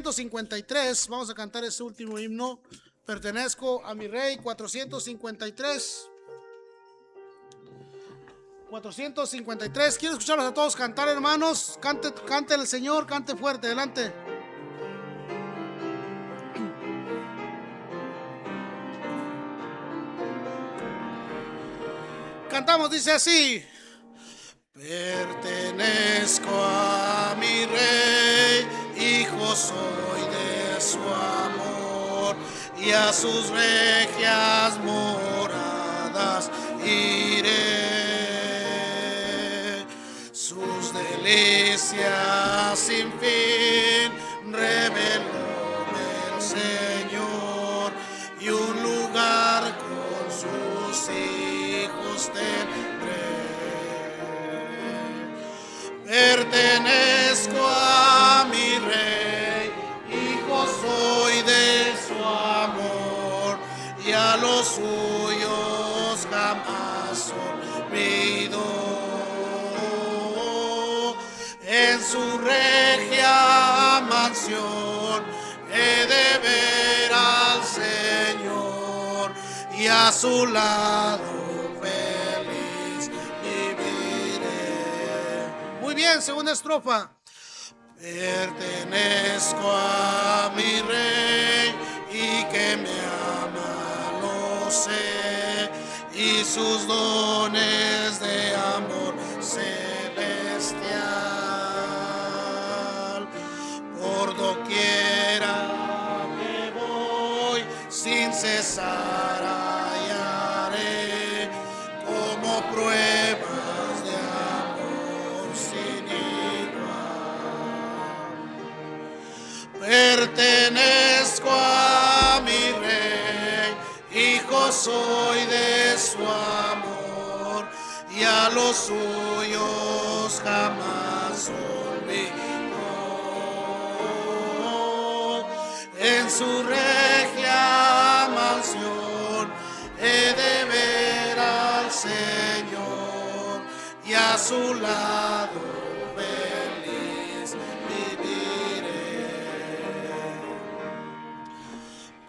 453, vamos a cantar este último himno. Pertenezco a mi rey. 453. 453. Quiero escucharlos a todos cantar, hermanos. Cante el Señor, cante fuerte, adelante. Cantamos, dice así: pertenezco a mi rey, hijo soy de su amor, y a sus regias moradas iré. Sus delicias sin fin revelóme el Señor, y un lugar con sus hijos tendré. Pertenezco a mi rey, hijo soy de su amor, y a los suyos jamás olvido. En su regia mansión he de ver al Señor, y a su lado feliz viviré. Muy bien, segunda estrofa. Pertenezco a mi rey, y que me ama lo sé, y sus dones de amor celestial. Por doquiera que voy, sin cesar hallaré como pruebas de amor sin igual. Pertenezco a mi rey, hijo soy de su amor, y a los suyos jamás olvido. En su regia mansión he de ver al Señor, y a su lado feliz viviré.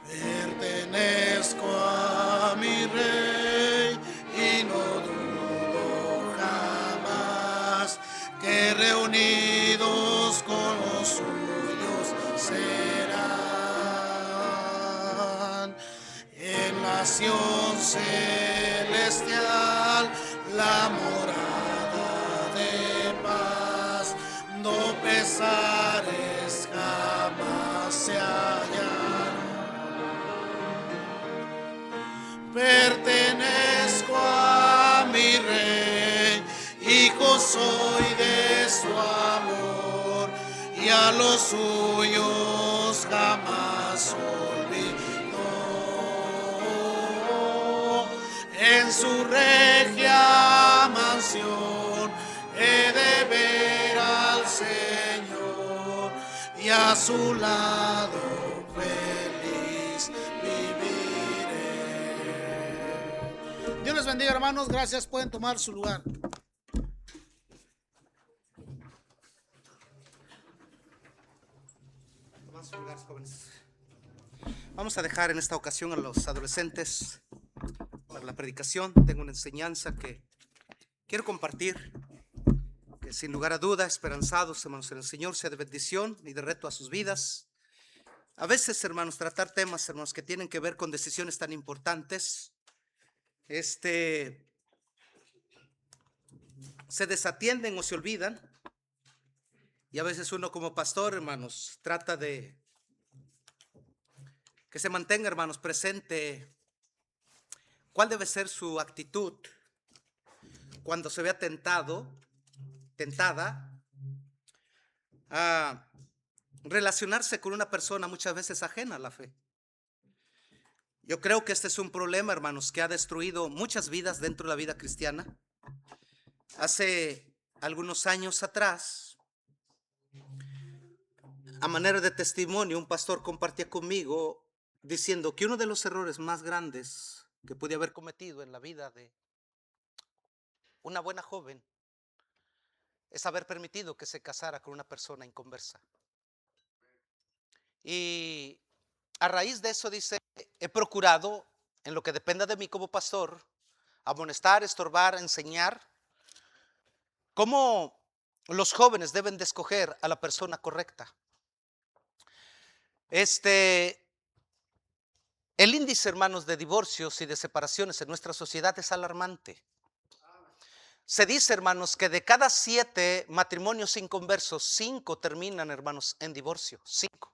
Pertenezco a mi rey, y no dudo jamás que reunidos con los suyos serán en nación celestial la morada de paz. No pesares jamás se hallarán. Pertenezco a mi rey, hijo soy de su amor, y a los suyos jamás olvido. En su regia mansión he de ver al Señor, y a su lado feliz viviré. Dios les bendiga, hermanos. Gracias. Pueden tomar su lugar. Toman su lugar, jóvenes. Vamos a dejar en esta ocasión a los adolescentes para la predicación. Tengo una enseñanza que quiero compartir, que sin lugar a duda, esperanzados, hermanos, en el Señor, sea de bendición y de reto a sus vidas. A veces, hermanos, tratar temas, hermanos, que tienen que ver con decisiones tan importantes, se desatienden o se olvidan, y a veces uno como pastor, hermanos, trata de que se mantenga, hermanos, presente cuál debe ser su actitud cuando se vea tentada a relacionarse con una persona muchas veces ajena a la fe. Yo creo que este es un problema, hermanos, que ha destruido muchas vidas dentro de la vida cristiana. Hace algunos años atrás, a manera de testimonio, un pastor compartía conmigo diciendo que uno de los errores más grandes que pude haber cometido en la vida de una buena joven es haber permitido que se casara con una persona inconversa. Y a raíz de eso dice, he procurado, en lo que dependa de mí como pastor, amonestar, estorbar, enseñar cómo los jóvenes deben de escoger a la persona correcta. El índice, hermanos, de divorcios y de separaciones en nuestra sociedad es alarmante. Se dice, hermanos, que de cada 7 matrimonios inconversos, 5 terminan, hermanos, en divorcio. 5.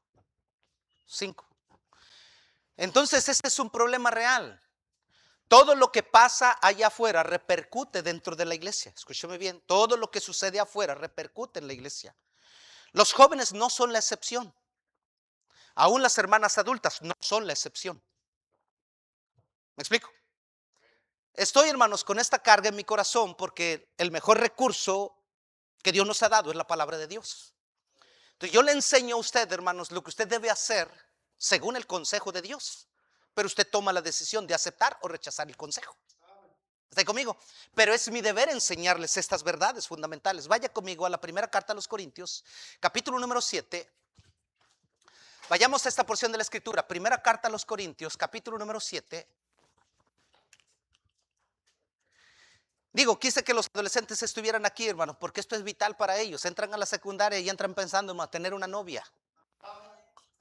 Entonces, ese es un problema real. Todo lo que pasa allá afuera repercute dentro de la iglesia. Escúcheme bien, todo lo que sucede afuera repercute en la iglesia. Los jóvenes no son la excepción. Aún las hermanas adultas no son la excepción. ¿Me explico? Estoy, hermanos, con esta carga en mi corazón porque el mejor recurso que Dios nos ha dado es la palabra de Dios. Entonces yo le enseño a usted, hermanos, lo que usted debe hacer según el consejo de Dios. Pero usted toma la decisión de aceptar o rechazar el consejo. ¿Está ahí conmigo? Pero es mi deber enseñarles estas verdades fundamentales. Vaya conmigo a la primera carta a los Corintios, capítulo número 7. Vayamos a esta porción de la escritura. Primera carta a los Corintios, capítulo número 7. Digo, quise que los adolescentes estuvieran aquí, hermanos, porque esto es vital para ellos. Entran a la secundaria y entran pensando en tener una novia.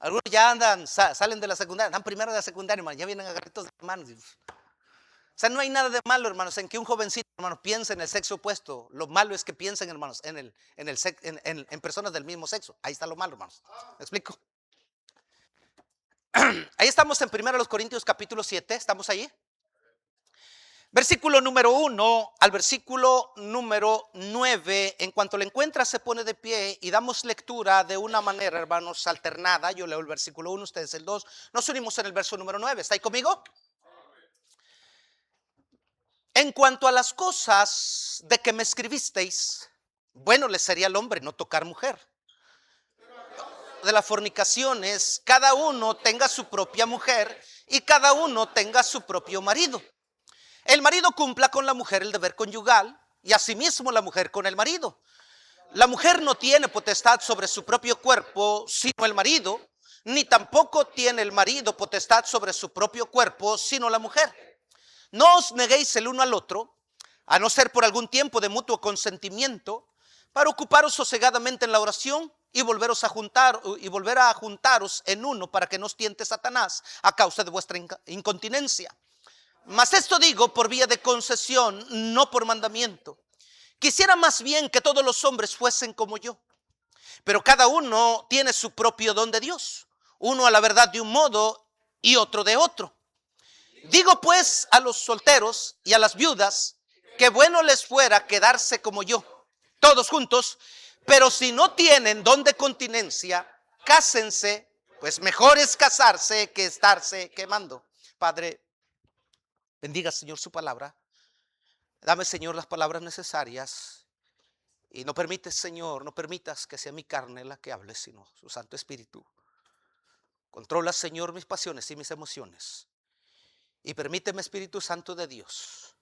Algunos ya andan, salen de la secundaria, andan primero de la secundaria, hermanos, ya vienen agarritos de manos. O sea, no hay nada de malo, hermanos, en que un jovencito, hermanos, piense en el sexo opuesto. Lo malo es que piensen, hermanos, en personas del mismo sexo. Ahí está lo malo, hermanos. ¿Me explico? Ahí estamos en 1 Corintios capítulo 7, ¿estamos ahí? Versículo número 1 al versículo número 9. En cuanto lo encuentra se pone de pie y damos lectura de una manera, hermanos, alternada. Yo leo el versículo 1, ustedes el 2. Nos unimos en el verso número 9. ¿Está ahí conmigo? En cuanto a las cosas de que me escribisteis, bueno le sería al hombre no tocar mujer. De las fornicaciones, cada uno tenga su propia mujer y cada uno tenga su propio marido. El marido cumpla con la mujer el deber conyugal y asimismo la mujer con el marido. La mujer no tiene potestad sobre su propio cuerpo sino el marido, ni tampoco tiene el marido potestad sobre su propio cuerpo sino la mujer. No os neguéis el uno al otro, a no ser por algún tiempo de mutuo consentimiento, para ocuparos sosegadamente en la oración y volver a juntaros en uno para que no os tiente Satanás a causa de vuestra incontinencia. Mas esto digo por vía de concesión, no por mandamiento. Quisiera más bien que todos los hombres fuesen como yo, pero cada uno tiene su propio don de Dios, uno a la verdad de un modo y otro de otro. Digo pues a los solteros y a las viudas que bueno les fuera quedarse como yo, todos juntos, pero si no tienen don de continencia, cásense, pues mejor es casarse que estarse quemando. Padre, bendiga, Señor, su palabra. Dame, Señor, las palabras necesarias. Y no permites, Señor, no permitas que sea mi carne la que hable, sino su Santo Espíritu. Controla, Señor, mis pasiones y mis emociones. Y permíteme, Espíritu Santo de Dios,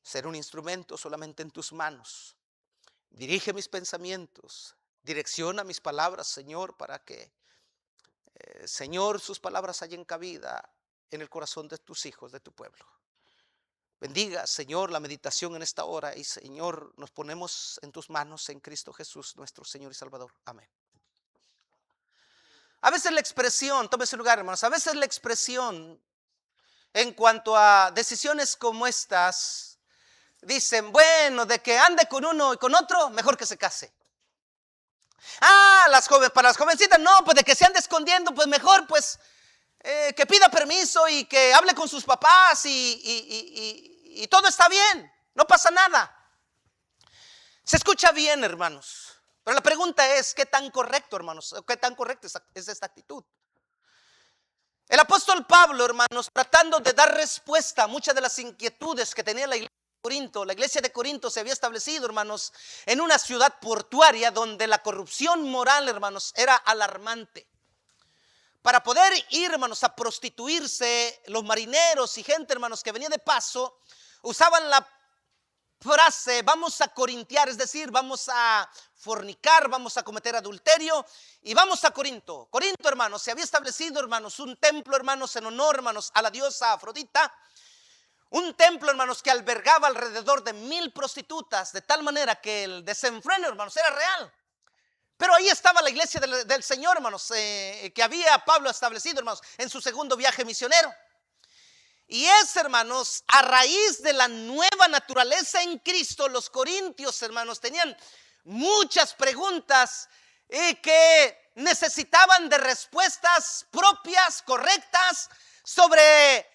ser un instrumento solamente en tus manos. Dirige mis pensamientos, direcciona mis palabras, Señor, para que, Señor, sus palabras hayan cabida en el corazón de tus hijos, de tu pueblo. Bendiga, Señor, la meditación en esta hora y, Señor, nos ponemos en tus manos en Cristo Jesús, nuestro Señor y Salvador. Amén. A veces la expresión, tome su lugar, hermanos, a veces la expresión en cuanto a decisiones como estas, dicen, bueno, de que ande con uno y con otro, mejor que se case. Para las jovencitas, no, pues de que se ande escondiendo, pues mejor, pues, que pida permiso y que hable con sus papás y todo está bien, no pasa nada. Se escucha bien, hermanos, pero la pregunta es, ¿qué tan correcto, hermanos? ¿Qué tan correcta es esta actitud? El apóstol Pablo, hermanos, tratando de dar respuesta a muchas de las inquietudes que tenía la iglesia de Corinto. La iglesia de Corinto se había establecido, hermanos, en una ciudad portuaria donde la corrupción moral, hermanos, era alarmante. Para poder ir, hermanos, a prostituirse, los marineros y gente, hermanos, que venía de paso, usaban la frase, vamos a corintiar, es decir, vamos a fornicar, vamos a cometer adulterio y vamos a Corinto. Corinto, hermanos, se había establecido, hermanos, un templo, hermanos, en honor, hermanos, a la diosa Afrodita. Un templo, hermanos, que albergaba alrededor de 1000 prostitutas, de tal manera que el desenfreno, hermanos, era real. Pero ahí estaba la iglesia del Señor, hermanos, que había Pablo establecido, hermanos, en su segundo viaje misionero. Y es, hermanos, a raíz de la nueva naturaleza en Cristo, los corintios, hermanos, tenían muchas preguntas que necesitaban de respuestas propias, correctas, sobre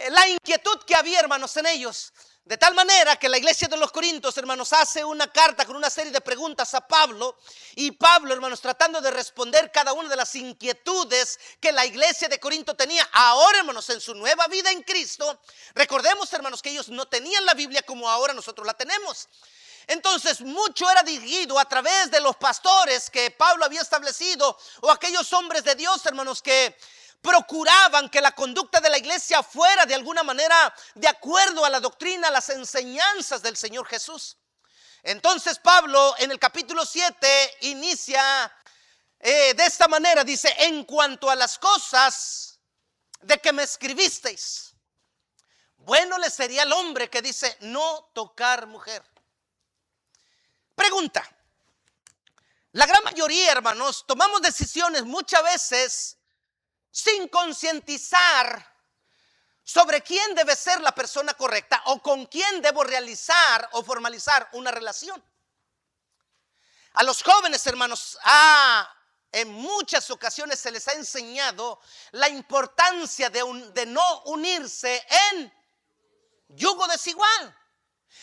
la inquietud que había, hermanos, en ellos. De tal manera que la iglesia de los Corintios, hermanos, hace una carta con una serie de preguntas a Pablo. Y Pablo, hermanos, tratando de responder cada una de las inquietudes que la iglesia de Corinto tenía. Ahora, hermanos, en su nueva vida en Cristo. Recordemos, hermanos, que ellos no tenían la Biblia como ahora nosotros la tenemos. Entonces mucho era dirigido a través de los pastores que Pablo había establecido, o aquellos hombres de Dios, hermanos, que procuraban que la conducta de la iglesia fuera de alguna manera de acuerdo a la doctrina, a las enseñanzas del Señor Jesús. Entonces Pablo en el capítulo 7 inicia de esta manera, dice: en cuanto a las cosas de que me escribisteis, bueno le sería al hombre que dice no tocar mujer. Pregunta: la gran mayoría, hermanos, tomamos decisiones muchas veces sin concientizar sobre quién debe ser la persona correcta o con quién debo realizar o formalizar una relación. A los jóvenes, hermanos, en muchas ocasiones se les ha enseñado la importancia de no unirse en yugo desigual.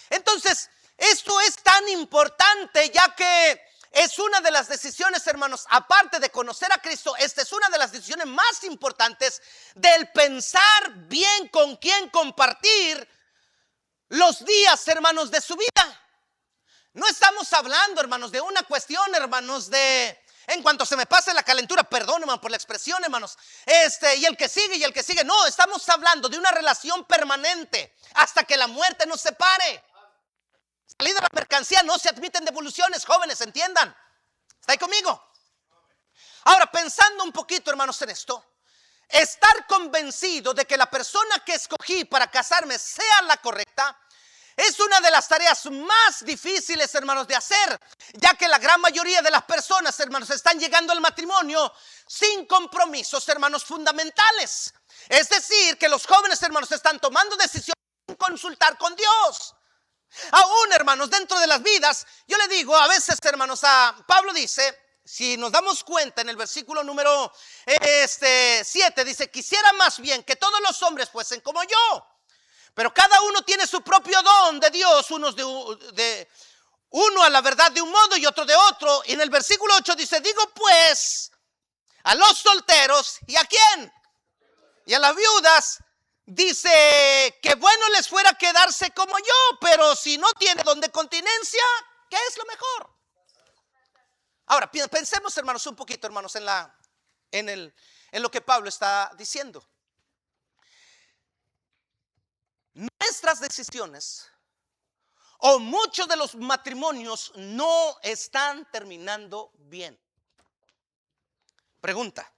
Entonces, esto es tan importante, ya que es una de las decisiones, hermanos, aparte de conocer a Cristo, esta es una de las decisiones más importantes del pensar bien con quién compartir los días, hermanos, de su vida. No estamos hablando, hermanos, de una cuestión, hermanos, de en cuanto se me pase la calentura, perdón, hermano, por la expresión, hermanos, y el que sigue y el que sigue. No, estamos hablando de una relación permanente hasta que la muerte nos separe. Salida de la mercancía, no se admiten devoluciones, jóvenes, entiendan. ¿Está ahí conmigo? Ahora, pensando un poquito, hermanos, en esto, estar convencido de que la persona que escogí para casarme sea la correcta es una de las tareas más difíciles, hermanos, de hacer, ya que la gran mayoría de las personas, hermanos, están llegando al matrimonio sin compromisos, hermanos, fundamentales. Es decir, que los jóvenes, hermanos, están tomando decisiones sin consultar con Dios. Aún, hermanos, dentro de las vidas, yo le digo a veces, hermanos, Pablo dice, si nos damos cuenta en el versículo número 7, dice: quisiera más bien que todos los hombres fuesen como yo, pero cada uno tiene su propio don de Dios, uno a la verdad de un modo y otro de otro. Y en el versículo 8 dice: digo pues a los solteros, ¿y a quién? Y a las viudas. Dice que bueno les fuera quedarse como yo, pero si no tiene don de continencia, ¿qué es lo mejor? Ahora, pensemos, hermanos, un poquito, hermanos, en lo que Pablo está diciendo. Nuestras decisiones o muchos de los matrimonios no están terminando bien. Pregunta: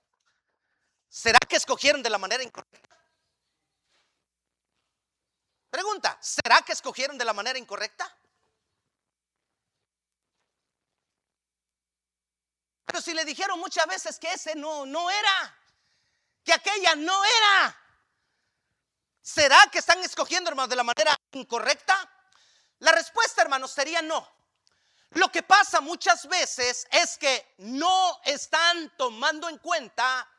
¿será que escogieron de la manera incorrecta? Pregunta: ¿será que escogieron de la manera incorrecta? Pero si le dijeron muchas veces que ese no era, que aquella no era, ¿será que están escogiendo, hermanos, de la manera incorrecta? La respuesta, hermanos, sería no. Lo que pasa muchas veces es que no están tomando en cuenta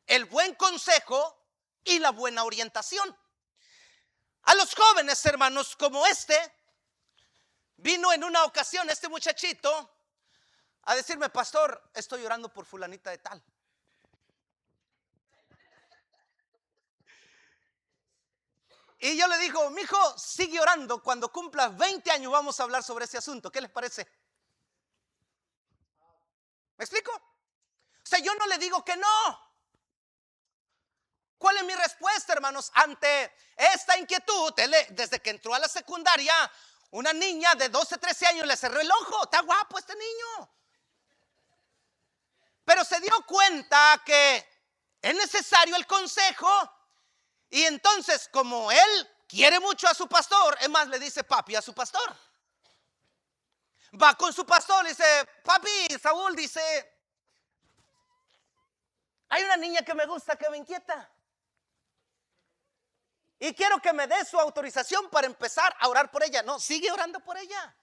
el buen consejo y la buena orientación. A los jóvenes, hermanos, como vino en una ocasión este muchachito a decirme: pastor, estoy orando por fulanita de tal. Y yo le digo: mijo, sigue orando, cuando cumplas 20 años vamos a hablar sobre ese asunto. ¿Qué les parece? ¿Me explico? O sea, yo no le digo que no. ¿Cuál es mi respuesta, hermanos, ante esta inquietud? Desde que entró a la secundaria, Una niña de 12, 13 años le cerró el ojo. Está guapo este niño. Pero se dio cuenta que es necesario el consejo. Y entonces, como él quiere mucho a su pastor, es más, le dice papi a su pastor. Va con su pastor y dice: papi, Saúl, dice, hay una niña que me gusta, que me inquieta. Y quiero que me dé su autorización para empezar a orar por ella. No, sigue orando por ella.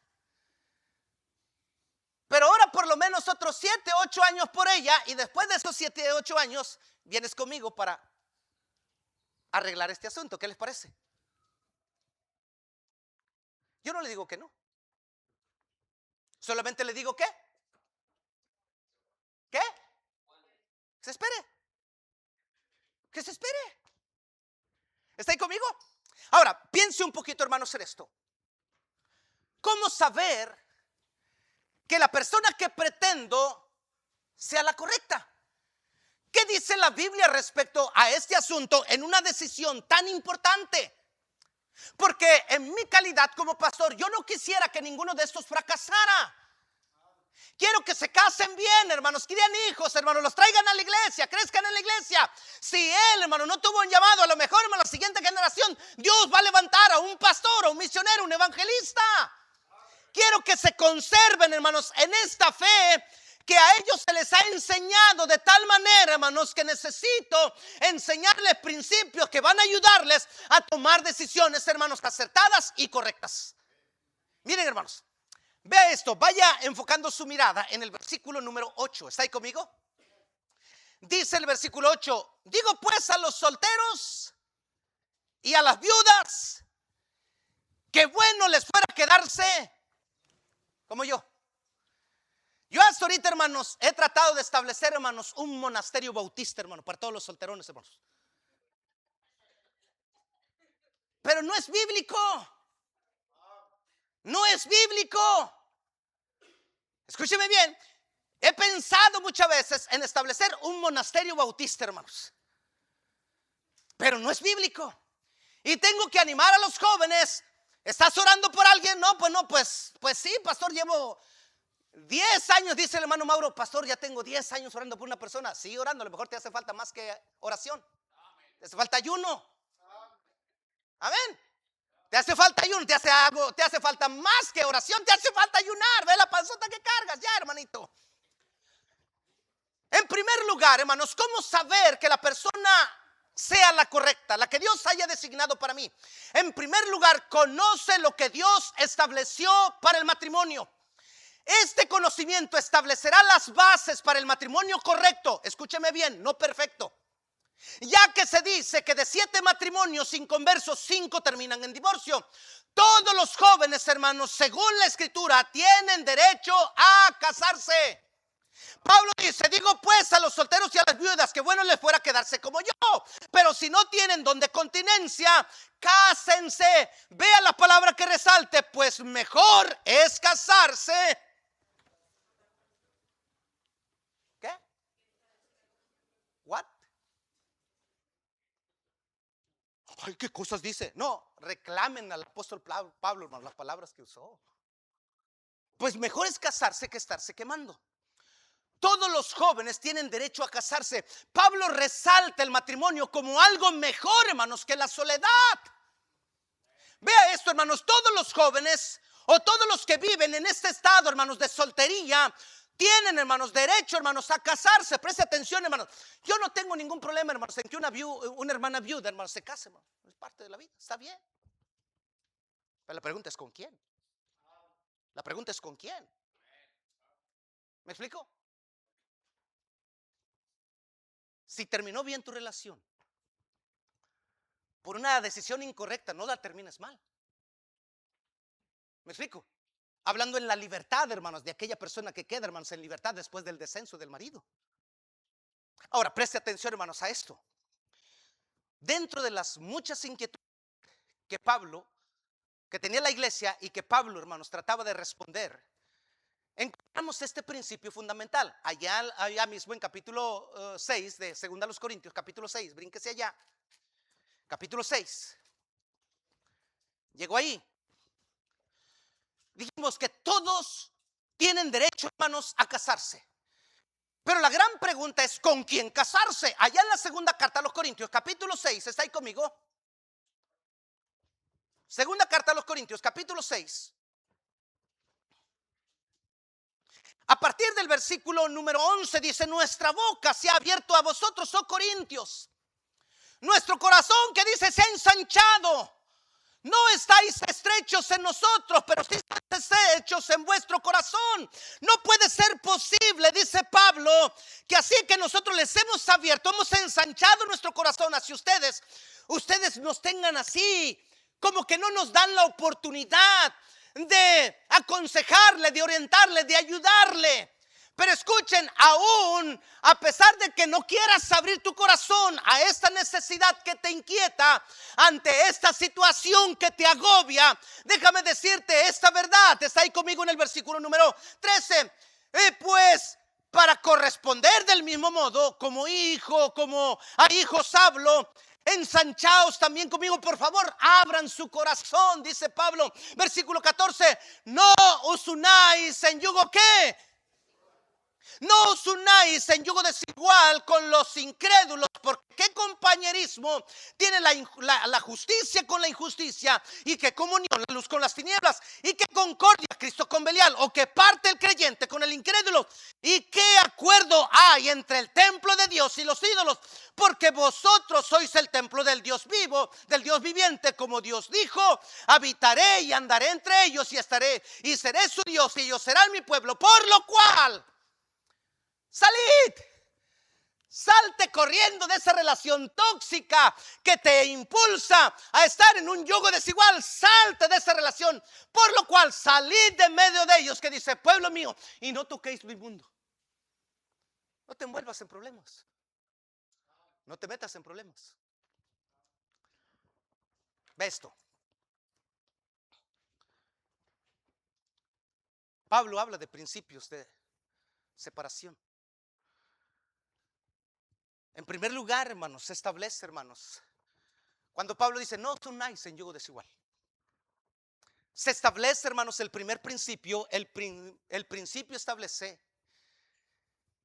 Pero ora por lo menos otros 7, 8 años por ella. Y después de esos 7, 8 años, vienes conmigo para arreglar este asunto. ¿Qué les parece? Yo no le digo que no. Solamente le digo ¿qué? ¿Qué? Se espere. Que se espere. ¿Está ahí conmigo? Ahora, piense un poquito, hermanos, en esto. ¿Cómo saber que la persona que pretendo sea la correcta? ¿Qué dice la Biblia respecto a este asunto en una decisión tan importante? Porque en mi calidad como pastor, yo no quisiera que ninguno de estos fracasara. Quiero que se casen bien, hermanos, crían hijos, hermanos, los traigan a la iglesia, crezcan en la iglesia. Si él, hermano, no tuvo un llamado, a lo mejor, hermano, la siguiente generación, Dios va a levantar a un pastor, a un misionero, un evangelista. Quiero que se conserven, hermanos, en esta fe que a ellos se les ha enseñado de tal manera, hermanos, que necesito enseñarles principios que van a ayudarles a tomar decisiones, hermanos, acertadas y correctas. Miren, hermanos, vea esto, vaya enfocando su mirada en el versículo número 8. ¿Está ahí conmigo? Dice el versículo 8: digo pues a los solteros y a las viudas que bueno les fuera quedarse como yo. Yo hasta ahorita, hermanos, he tratado de establecer, hermanos, un monasterio bautista, hermano, para todos los solterones, hermanos. Pero no es bíblico. No es bíblico. Escúcheme bien. He pensado muchas veces en establecer un monasterio bautista, hermanos, pero no es bíblico. Y tengo que animar a los jóvenes. ¿Estás orando por alguien? No, pues sí, pastor, llevo 10 años, dice el hermano Mauro. Pastor, ya tengo 10 años orando por una persona. Sigue orando, a lo mejor te hace falta más que oración. Te hace falta ayuno. Amén. Te hace falta ayuno, te hace algo, te hace falta más que oración, te hace falta ayunar. Ve la panzota que cargas ya, hermanito. En primer lugar, hermanos, ¿cómo saber que la persona sea la correcta, la que Dios haya designado para mí? En primer lugar, conoce lo que Dios estableció para el matrimonio. Este conocimiento establecerá las bases para el matrimonio correcto. Escúcheme bien, no perfecto. Ya que se dice que de 7 matrimonios inconversos, 5 terminan en divorcio. Todos los jóvenes, hermanos, según la escritura, tienen derecho a casarse. Pablo dice: digo pues a los solteros y a las viudas que bueno les fuera quedarse como yo. Pero si no tienen don de continencia, cásense. Vea la palabra que resalte: pues mejor es casarse. ¿Qué? ¿What? Ay, ¿qué cosas dice? No, reclamen al apóstol Pablo, hermano, las palabras que usó. Pues mejor es casarse que estarse quemando. Todos los jóvenes tienen derecho a casarse. Pablo resalta el matrimonio como algo mejor, hermanos, que la soledad. Vea esto, hermanos, todos los jóvenes o todos los que viven en este estado, hermanos, de soltería, tienen, hermanos, derecho, hermanos, a casarse. Preste atención, hermanos. Yo no tengo ningún problema, hermanos, en que una hermana viuda, hermanos, se case, hermanos. Es parte de la vida, está bien. Pero la pregunta es ¿con quién? La pregunta es ¿con quién? ¿Me explico? Si terminó bien tu relación por una decisión incorrecta, no la termines mal. ¿Me explico? Hablando en la libertad, hermanos, de aquella persona que queda, hermanos, en libertad después del descenso del marido. Ahora, preste atención, hermanos, a esto. Dentro de las muchas inquietudes que tenía la iglesia y que Pablo, hermanos, trataba de responder, encontramos este principio fundamental. Allá mismo en capítulo 6 de 2 Corintios, capítulo 6, brínquese allá. Capítulo 6. Llegó ahí. dijimos que todos tienen derecho, hermanos, a casarse. Pero la gran pregunta es, ¿con quién casarse? Allá en la segunda carta a los Corintios, capítulo 6, ¿está ahí conmigo? Segunda carta a los Corintios, capítulo 6. A partir del versículo número 11 dice: nuestra boca se ha abierto a vosotros, oh Corintios. Nuestro corazón, que dice, se ha ensanchado. No estáis estrechos en nosotros, pero sí estáis estrechos en vuestro corazón. No puede ser posible, dice Pablo, que así que nosotros les hemos abierto, hemos ensanchado nuestro corazón hacia ustedes, ustedes nos tengan así, como que no nos dan la oportunidad de aconsejarle, de orientarle, de ayudarle. Pero escuchen, aún a pesar de que no quieras abrir tu corazón a esta necesidad que te inquieta, ante esta situación que te agobia, déjame decirte esta verdad. Está ahí conmigo en el versículo número 13. Pues para corresponder del mismo modo, como hijo, como a hijos hablo, ensanchaos también conmigo, por favor, abran su corazón, dice Pablo, versículo 14. No os unáis en yugo, ¿qué? No os unáis en yugo desigual con los incrédulos, porque qué compañerismo tiene la justicia con la injusticia, y qué comunión la luz con las tinieblas, y qué concordia Cristo con Belial, o qué parte el creyente con el incrédulo, y qué acuerdo hay entre el templo de Dios y los ídolos, porque vosotros sois el templo del Dios vivo, del Dios viviente, como Dios dijo: habitaré y andaré entre ellos, y estaré y seré su Dios, y ellos serán mi pueblo. Por lo cual, salid, salte corriendo de esa relación tóxica que te impulsa a estar en un yugo desigual. Salte de esa relación. Por lo cual, salid de medio de ellos, que dice: pueblo mío, y no toquéis lo inmundo. No te envuelvas en problemas. No te metas en problemas. Ve esto. Pablo habla de principios de separación. En primer lugar, hermanos, se establece, hermanos, cuando Pablo dice: no os unáis en yugo desigual, se establece, hermanos, el primer principio. El principio establece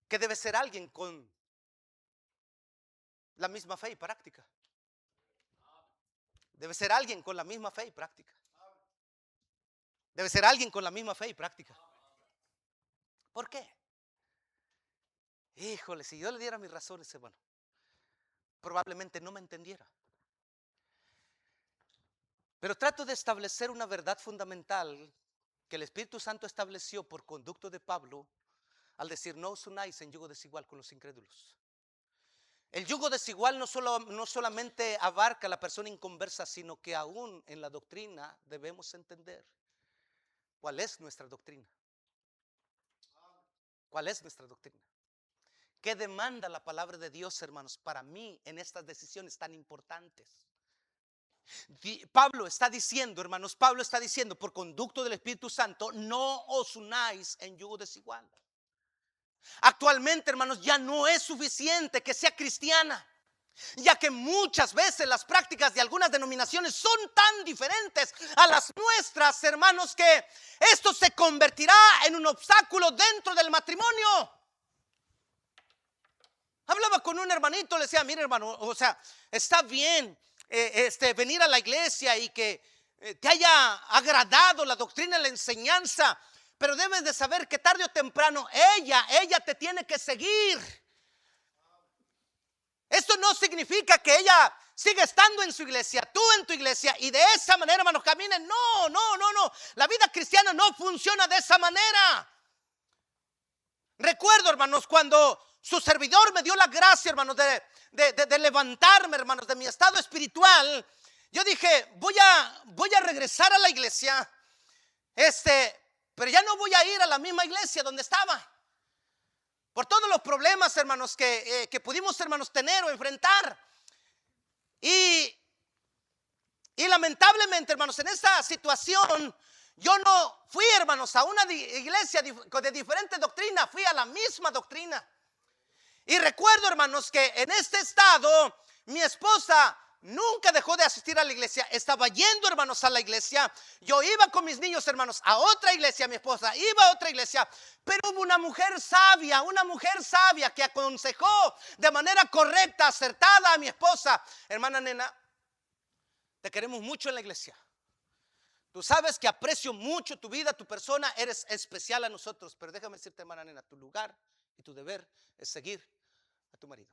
que debe ser alguien con la misma fe y práctica. Debe ser alguien con la misma fe y práctica. Debe ser alguien con la misma fe y práctica. ¿Por qué? Híjole, si yo le diera mis razones, hermano, probablemente no me entendiera. Pero trato de establecer una verdad fundamental que el Espíritu Santo estableció por conducto de Pablo al decir: no os unáis en yugo desigual con los incrédulos. El yugo desigual no solamente abarca a la persona inconversa, sino que aún en la doctrina debemos entender cuál es nuestra doctrina. ¿Cuál es nuestra doctrina? ¿Qué demanda la palabra de Dios, hermanos, para mí en estas decisiones tan importantes? Pablo está diciendo, hermanos, Pablo está diciendo por conducto del Espíritu Santo: no os unáis en yugo desigual. Actualmente, hermanos, ya no es suficiente que sea cristiana, ya que muchas veces las prácticas de algunas denominaciones son tan diferentes a las nuestras, hermanos, que esto se convertirá en un obstáculo dentro del matrimonio. Hablaba con un hermanito, le decía: mire, hermano, o sea, está bien venir a la iglesia y que te haya agradado la doctrina y la enseñanza, pero debes de saber que tarde o temprano ella te tiene que seguir. Esto no significa que ella siga estando en su iglesia, tú en tu iglesia, y de esa manera, hermanos, caminen. No. La vida cristiana no funciona de esa manera. Recuerdo, hermanos, cuando su servidor me dio la gracia, hermanos, de levantarme, hermanos, de mi estado espiritual. Yo dije: voy a regresar a la iglesia, pero ya no voy a ir a la misma iglesia donde estaba, por todos los problemas, hermanos, que pudimos, hermanos, tener o enfrentar. Y lamentablemente, hermanos, en esta situación yo no fui, hermanos, a una iglesia de diferente doctrina, fui a la misma doctrina. Y recuerdo, hermanos, que en este estado mi esposa nunca dejó de asistir a la iglesia. Estaba yendo, hermanos, a la iglesia. Yo iba con mis niños, hermanos, a otra iglesia. Mi esposa iba a otra iglesia. Pero hubo una mujer sabia que aconsejó de manera correcta, acertada a mi esposa. Hermana Nena, te queremos mucho en la iglesia. Tú sabes que aprecio mucho tu vida, tu persona. Eres especial a nosotros. Pero déjame decirte, hermana Nena, tu lugar y tu deber es seguir a tu marido.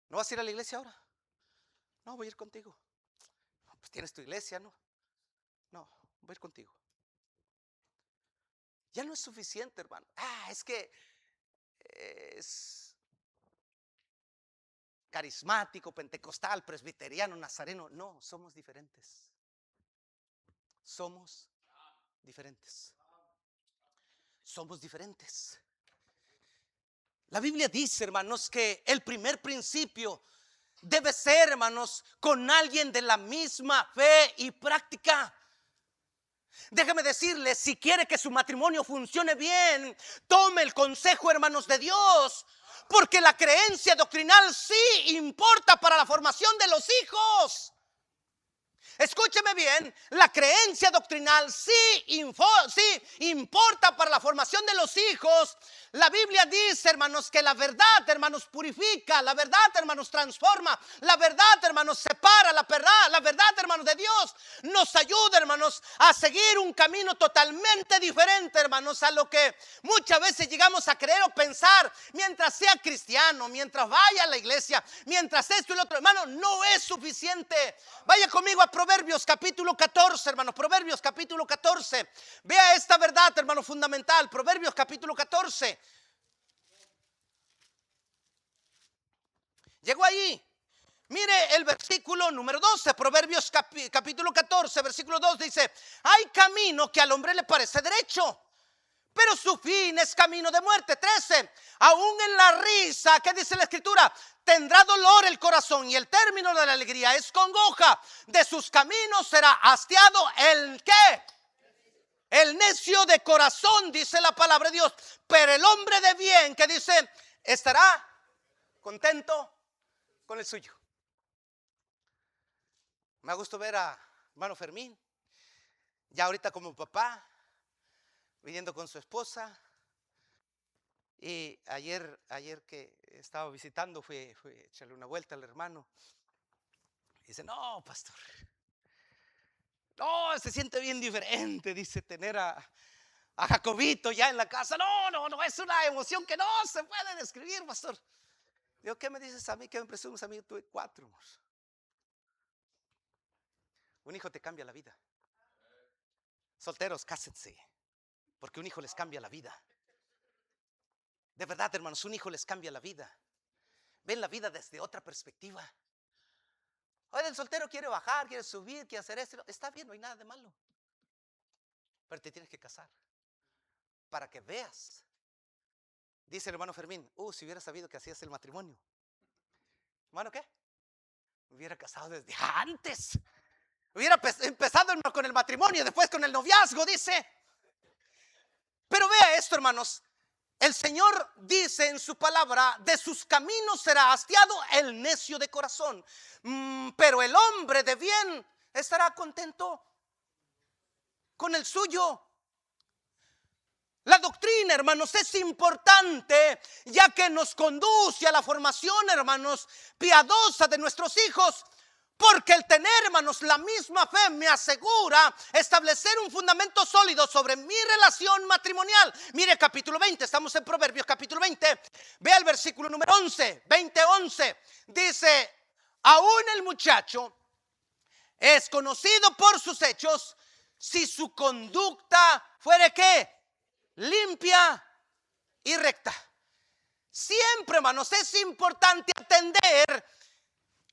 ¿No vas a ir a la iglesia ahora? No, voy a ir contigo. No, pues tienes tu iglesia, ¿no? No, voy a ir contigo. Ya no es suficiente, hermano. Es que es carismático, pentecostal, presbiteriano, nazareno. No, somos diferentes. Somos diferentes. Somos diferentes. La Biblia dice, hermanos, que el primer principio debe ser, hermanos, con alguien de la misma fe y práctica. Déjame decirle, si quiere que su matrimonio funcione bien, tome el consejo, hermanos, de Dios. Porque la creencia doctrinal sí importa para la formación de los hijos. Escúcheme bien, la creencia doctrinal sí importa para la formación de los hijos. La Biblia dice, hermanos, que la verdad, hermanos, purifica. La verdad, hermanos, transforma. La verdad, hermanos, separa. La verdad, hermanos, de Dios nos ayuda, hermanos, a seguir un camino totalmente diferente, hermanos, a lo que muchas veces llegamos a creer o pensar. Mientras sea cristiano, mientras vaya a la iglesia, mientras esto y lo otro, hermano, no es suficiente. Vaya conmigo a Proverbios capítulo 14, hermanos. Proverbios capítulo 14. Vea esta verdad, hermano, fundamental. Proverbios capítulo 14. Llegó ahí. Mire el versículo número 12. Proverbios capítulo 14, versículo 2 dice: hay camino que al hombre le parece derecho, pero su fin es camino de muerte. 13. Aún en la risa, ¿qué dice la escritura? Tendrá dolor el corazón, y el término de la alegría es congoja. De sus caminos será hastiado el ¿qué? El necio de corazón, dice la palabra de Dios. Pero el hombre de bien, que dice, estará contento con el suyo. Me ha gustado ver a hermano Fermín, ya ahorita como papá, viniendo con su esposa. Y ayer que estaba visitando, fui a echarle una vuelta al hermano. Y dice: no, pastor, no, se siente bien diferente, dice, tener a Jacobito ya en la casa. No, es una emoción que no se puede describir, pastor. Digo, ¿qué me dices a mí? ¿Qué me presumes a mí? Yo tuve 4, amor. Un hijo te cambia la vida. Solteros, cásense, porque un hijo les cambia la vida. De verdad, hermanos, un hijo les cambia la vida. Ven la vida desde otra perspectiva. Oye, el soltero quiere bajar, quiere subir, quiere hacer esto. Está bien, no hay nada de malo. Pero te tienes que casar para que veas. Dice el hermano Fermín: si hubiera sabido que hacías el matrimonio. ¿Hermano qué? Me hubiera casado desde antes. Hubiera empezado con el matrimonio, después con el noviazgo, dice. Pero vea esto, hermanos. El Señor dice en su palabra: de sus caminos será hastiado el necio de corazón, pero el hombre de bien estará contento con el suyo. La doctrina, hermanos, es importante, ya que nos conduce a la formación, hermanos, piadosa de nuestros hijos. Porque el tener, hermanos, la misma fe me asegura establecer un fundamento sólido sobre mi relación matrimonial. Mire capítulo 20, estamos en Proverbios capítulo 20. Vea el versículo número 11, 20:11. Dice: aún el muchacho es conocido por sus hechos, si su conducta fuere ¿qué? Limpia y recta. Siempre, hermanos, es importante atender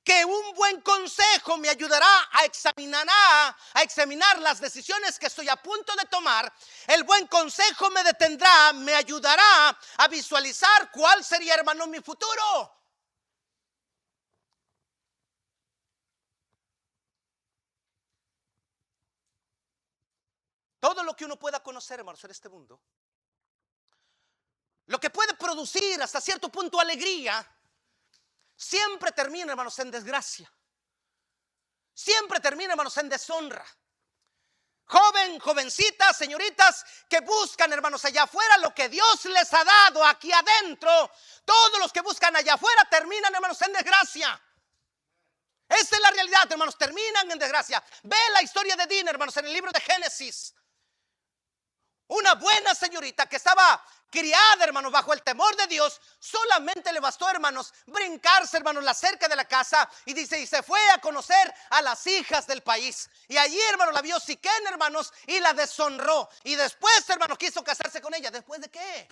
que un buen consejo me ayudará a examinar las decisiones que estoy a punto de tomar. El buen consejo me detendrá, me ayudará a visualizar cuál sería, hermano, mi futuro. Todo lo que uno pueda conocer, hermanos, en este mundo, lo que puede producir hasta cierto punto alegría, siempre termina, hermanos, en desgracia. Siempre termina, hermanos, en deshonra. Joven, jovencitas, señoritas que buscan, hermanos, allá afuera lo que Dios les ha dado aquí adentro. Todos los que buscan allá afuera terminan, hermanos, en desgracia. Esta es la realidad, hermanos, terminan en desgracia. Ve la historia de Dina, hermanos, en el libro de Génesis. Una buena señorita que estaba criada, hermanos, bajo el temor de Dios. Solamente le bastó, hermanos, brincarse, hermanos, la cerca de la casa. Y dice, y se fue a conocer a las hijas del país. Y allí, hermanos, la vio Siquén, hermanos, y la deshonró. Y después, hermanos, quiso casarse con ella. ¿Después de qué?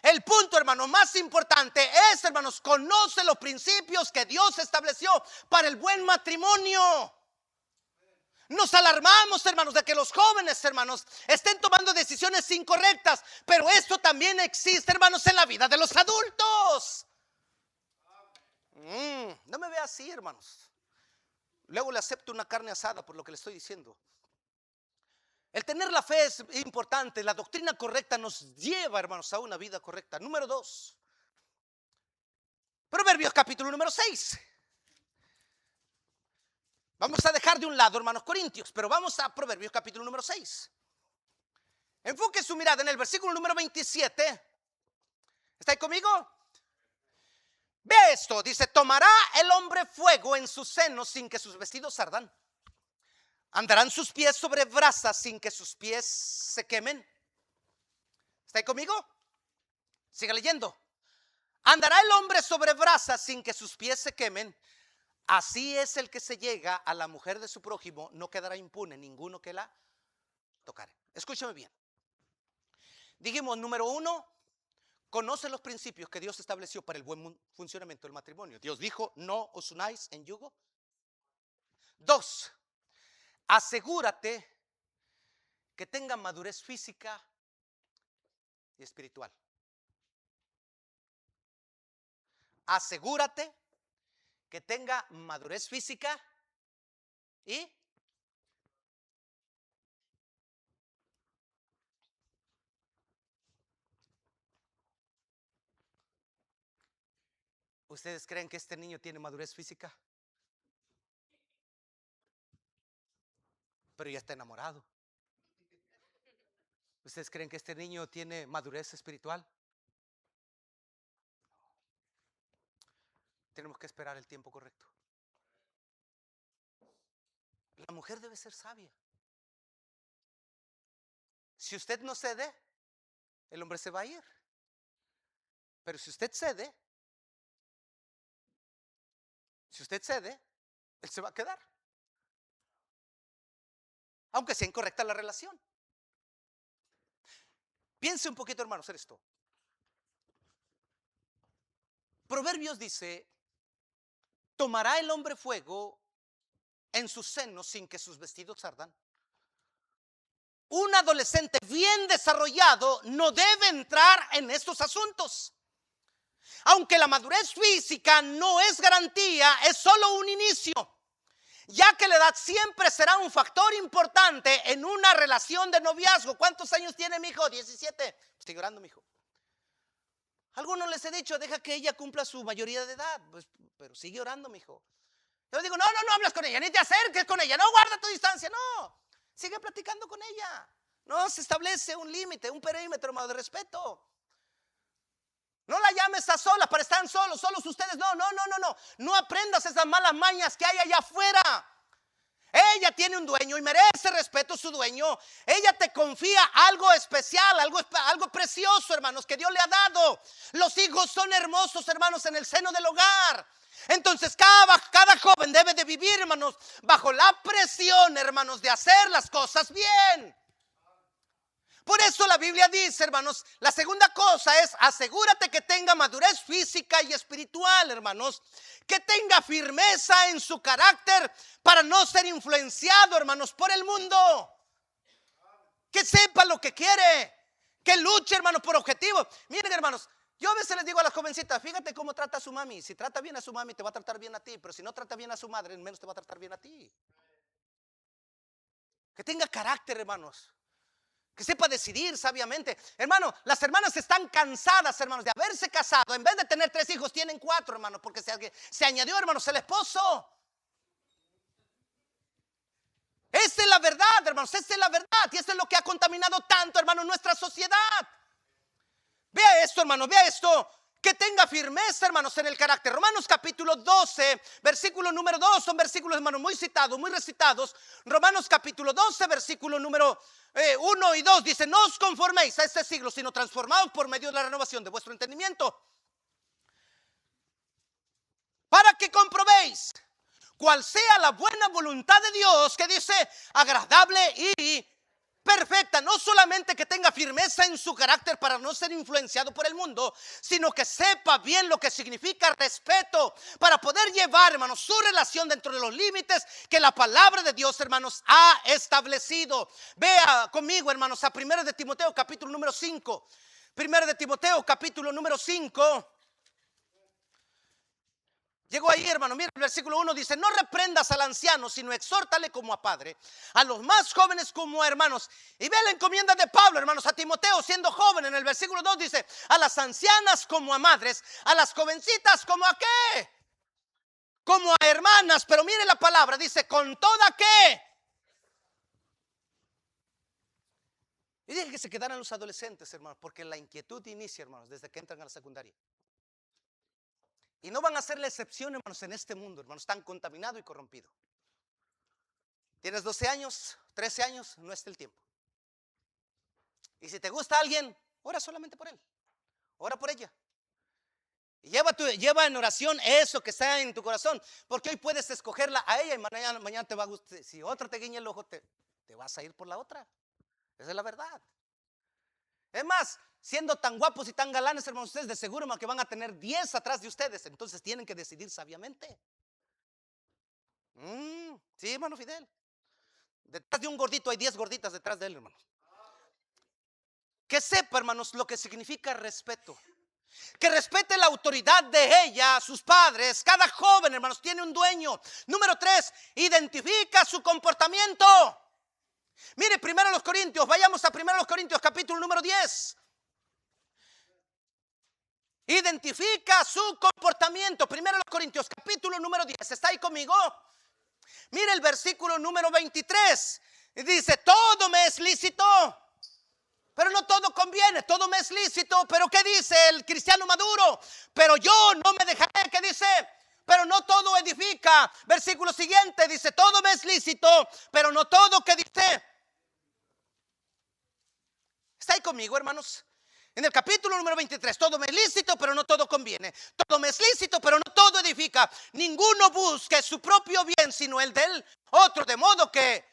El punto, hermanos, más importante es, hermanos, conoce los principios que Dios estableció para el buen matrimonio. Nos alarmamos, hermanos, de que los jóvenes, hermanos, estén tomando decisiones incorrectas. Pero esto también existe, hermanos, en la vida de los adultos. No me vea así, hermanos. Luego le acepto una carne asada por lo que le estoy diciendo. El tener la fe es importante. La doctrina correcta nos lleva, hermanos, a una vida correcta. Número 2. Proverbios capítulo número 6. Vamos a dejar de un lado, hermanos, Corintios, pero vamos a Proverbios capítulo número 6. Enfoque su mirada en el versículo número 27. ¿Está ahí conmigo? Ve esto, dice, tomará el hombre fuego en sus senos sin que sus vestidos ardan. Andarán sus pies sobre brasas sin que sus pies se quemen. ¿Está ahí conmigo? Siga leyendo. Andará el hombre sobre brasas sin que sus pies se quemen. Así es el que se llega a la mujer de su prójimo, no quedará impune ninguno que la tocare. Escúchame bien. Dijimos, número 1, conoce los principios que Dios estableció para el buen funcionamiento del matrimonio. Dios dijo, no os unáis en yugo. 2, asegúrate que tenga madurez física y espiritual. Asegúrate que tenga madurez física y ¿ustedes creen que este niño tiene madurez física? Pero ya está enamorado. ¿Ustedes creen que este niño tiene madurez espiritual? Tenemos que esperar el tiempo correcto. La mujer debe ser sabia. Si usted no cede, el hombre se va a ir. Pero si usted cede, él se va a quedar. Aunque sea incorrecta la relación. Piense un poquito, hermanos, en esto. Proverbios dice, tomará el hombre fuego en sus senos sin que sus vestidos ardan. Un adolescente bien desarrollado no debe entrar en estos asuntos. Aunque la madurez física no es garantía, es solo un inicio. Ya que la edad siempre será un factor importante en una relación de noviazgo. ¿Cuántos años tiene mi hijo? 17. Estoy llorando, mi hijo. Algunos les he dicho, deja que ella cumpla su mayoría de edad. Pues, pero sigue orando, mi hijo. Yo digo, no hables con ella, ni te acerques con ella, no, guarda tu distancia, no. Sigue platicando con ella. No se establece un límite, un perímetro de respeto. No la llames a solas para estar solos ustedes. No. No aprendas esas malas mañas que hay allá afuera. Ella tiene un dueño y merece respeto su dueño. Ella te confía algo especial, algo precioso, hermanos, que Dios le ha dado. Los hijos son hermosos, hermanos, en el seno del hogar. Entonces cada joven debe de vivir, hermanos, bajo la presión, hermanos, de hacer las cosas bien. Por eso la Biblia dice, hermanos, la segunda cosa es asegúrate que tenga madurez física y espiritual, hermanos. Que tenga firmeza en su carácter para no ser influenciado, hermanos, por el mundo. Que sepa lo que quiere. Que luche, hermanos, por objetivos. Miren, hermanos, yo a veces les digo a las jovencitas, fíjate cómo trata a su mami. Si trata bien a su mami, te va a tratar bien a ti. Pero si no trata bien a su madre, menos te va a tratar bien a ti. Que tenga carácter, hermanos. Que sepa decidir sabiamente. Hermano, las hermanas están cansadas, hermanos, de haberse casado. En vez de tener 3 hijos, tienen 4, hermanos, porque se añadió, hermanos, el esposo. Esta es la verdad, hermanos, esta es la verdad. Y esto es lo que ha contaminado tanto, hermano, nuestra sociedad. Vea esto, hermano, vea esto. Que tenga firmeza, hermanos, en el carácter. Romanos capítulo 12, versículo número 2. Son versículos, hermanos, muy citados, muy recitados. Romanos capítulo 12, versículo número 1 y 2. Dice: no os conforméis a este siglo, sino transformaos por medio de la renovación de vuestro entendimiento, para que comprobéis cuál sea la buena voluntad de Dios, que dice agradable y perfecta. No solamente que tenga firmeza en su carácter para no ser influenciado por el mundo, sino que sepa bien lo que significa respeto para poder llevar, hermanos, su relación dentro de los límites que la palabra de Dios, hermanos, ha establecido. Vea conmigo, hermanos, a 1 de Timoteo capítulo número 5. 1 de Timoteo capítulo número 5. Llegó ahí, hermano. Mira, el versículo 1 dice: no reprendas al anciano, sino exhórtale como a padre, a los más jóvenes como a hermanos. Y ve la encomienda de Pablo, hermanos, a Timoteo siendo joven. En el versículo 2 dice: a las ancianas como a madres, a las jovencitas como a qué, como a hermanas. Pero mire la palabra, dice: con toda qué. Y dije que se quedaran los adolescentes, hermanos, porque la inquietud inicia, hermanos, desde que entran a la secundaria. Y no van a ser la excepción, hermanos, en este mundo, hermanos, tan contaminado y corrompido. Tienes 12 años, 13 años, no es el tiempo. Y si te gusta alguien, ora solamente por él, ora por ella. Y lleva en oración eso que está en tu corazón, porque hoy puedes escogerla a ella y mañana te va a gustar. Si otra te guiña el ojo, te vas a ir por la otra. Esa es la verdad. Es más, siendo tan guapos y tan galanes, hermanos, ustedes de seguro que van a tener 10 atrás de ustedes. Entonces tienen que decidir sabiamente. Sí, hermano Fidel. Detrás de un gordito hay 10 gorditas detrás de él, hermanos. Que sepa, hermanos, lo que significa respeto. Que respete la autoridad de ella, sus padres. Cada joven, hermanos, tiene un dueño. Número 3, identifica su comportamiento. Mire, primero los Corintios, vayamos a primero los Corintios, capítulo número 10. Identifica su comportamiento. Primero los Corintios, capítulo número 10. ¿Está ahí conmigo? Mire el versículo número 23. Dice: todo me es lícito, pero no todo conviene. Todo me es lícito, pero ¿qué dice el cristiano maduro? Pero yo no me dejaré. ¿Qué dice? Pero no todo edifica. Versículo siguiente dice: todo me es lícito, pero no todo. ¿Qué dice? ¿Está ahí conmigo, hermanos? En el capítulo número 23, todo me es lícito, pero no todo conviene. Todo me es lícito, pero no todo edifica. Ninguno busque su propio bien, sino el del otro. De modo que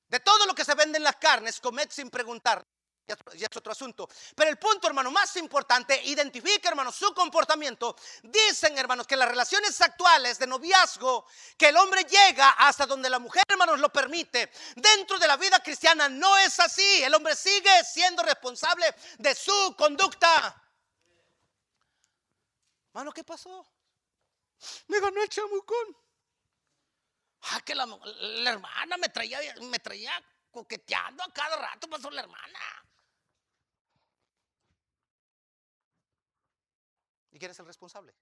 de todo lo que se vende en las carnes, comed sin preguntar. Ya es otro asunto. Pero el punto, hermano, más importante: identifica, hermanos, su comportamiento. Dicen, hermanos, que las relaciones actuales de noviazgo, que el hombre llega hasta donde la mujer, hermanos, lo permite. Dentro de la vida cristiana no es así. El hombre sigue siendo responsable de su conducta. Hermano, ¿qué pasó? Me ganó el chamucón. Que la hermana me traía coqueteando a cada rato. Pasó la hermana. ¿Y quién es el responsable?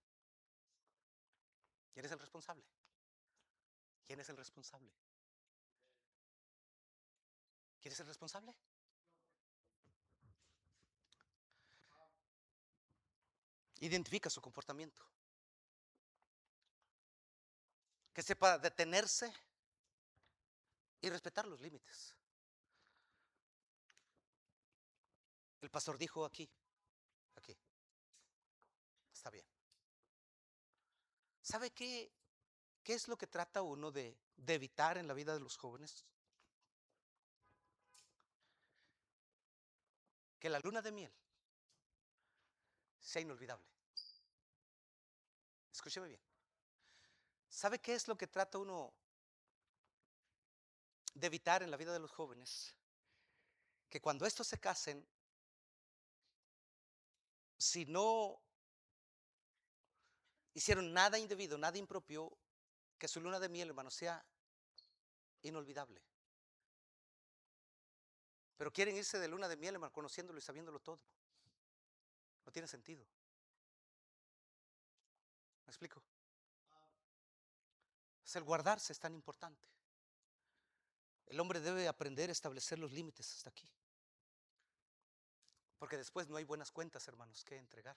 ¿Quién es el responsable? ¿Quién es el responsable? ¿Quién es el responsable? Identifica su comportamiento. Que sepa detenerse y respetar los límites. El pastor dijo aquí. Está bien. ¿Sabe qué es lo que trata uno de evitar en la vida de los jóvenes? Que la luna de miel sea inolvidable. Escúcheme bien. ¿Sabe qué es lo que trata uno de evitar en la vida de los jóvenes? Que cuando estos se casen, si no hicieron nada indebido, nada impropio, que su luna de miel, hermano, sea inolvidable. Pero quieren irse de luna de miel, hermano, conociéndolo y sabiéndolo todo. No tiene sentido. ¿Me explico? El guardarse es tan importante. El hombre debe aprender a establecer los límites hasta aquí. Porque después no hay buenas cuentas, hermanos, que entregar.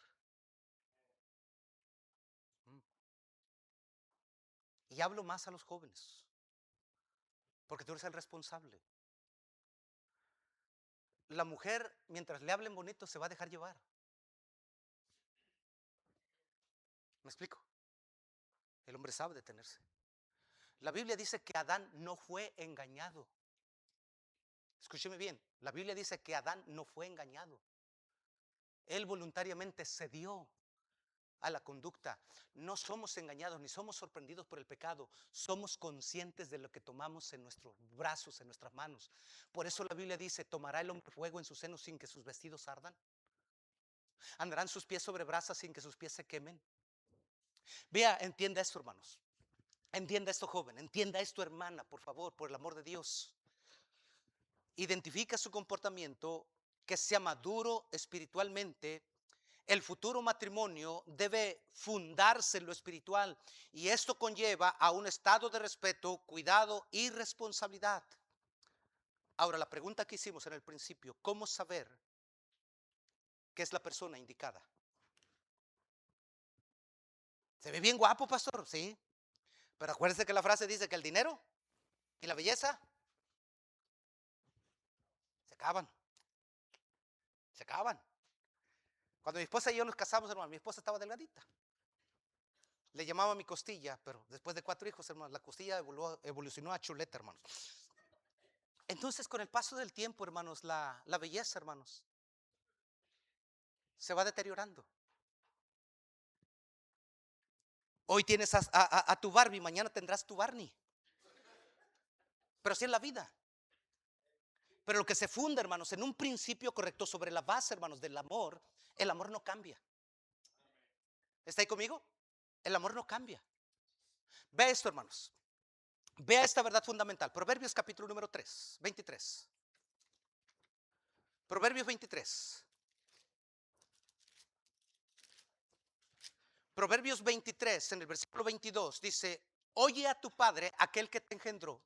Y hablo más a los jóvenes, porque tú eres el responsable. La mujer, mientras le hablen bonito, se va a dejar llevar. ¿Me explico? El hombre sabe detenerse. La Biblia dice que Adán no fue engañado. Escúcheme bien, la Biblia dice que Adán no fue engañado. Él voluntariamente cedió a la conducta. No somos engañados ni somos sorprendidos por el pecado. Somos conscientes de lo que tomamos en nuestros brazos, en nuestras manos. Por eso la Biblia dice: ¿tomará el hombre fuego en sus senos sin que sus vestidos ardan? ¿Andarán sus pies sobre brasas sin que sus pies se quemen? Vea, entienda esto, hermanos. Entienda esto, joven. Entienda esto, hermana, por favor, por el amor de Dios. Identifica su comportamiento, que sea maduro espiritualmente. El futuro matrimonio debe fundarse en lo espiritual, y esto conlleva a un estado de respeto, cuidado y responsabilidad. Ahora, la pregunta que hicimos en el principio: ¿cómo saber que es la persona indicada? ¿Se ve bien guapo, pastor? Sí. Pero acuérdese que la frase dice que el dinero y la belleza se acaban. Se acaban. Cuando mi esposa y yo nos casamos, hermano, mi esposa estaba delgadita. Le llamaba mi costilla, pero después de 4 hijos, hermanos, la costilla evolucionó a chuleta, hermanos. Entonces, con el paso del tiempo, hermanos, la belleza, hermanos, se va deteriorando. Hoy tienes a tu Barbie, mañana tendrás tu Barney. Pero así es la vida. Pero lo que se funda, hermanos, en un principio correcto, sobre la base, hermanos, del amor, el amor no cambia. ¿Está ahí conmigo? El amor no cambia. Ve esto, hermanos. Vea esta verdad fundamental. Proverbios capítulo número 3, 23. Proverbios 23. Proverbios 23, en el versículo 22, dice: oye a tu padre, aquel que te engendró,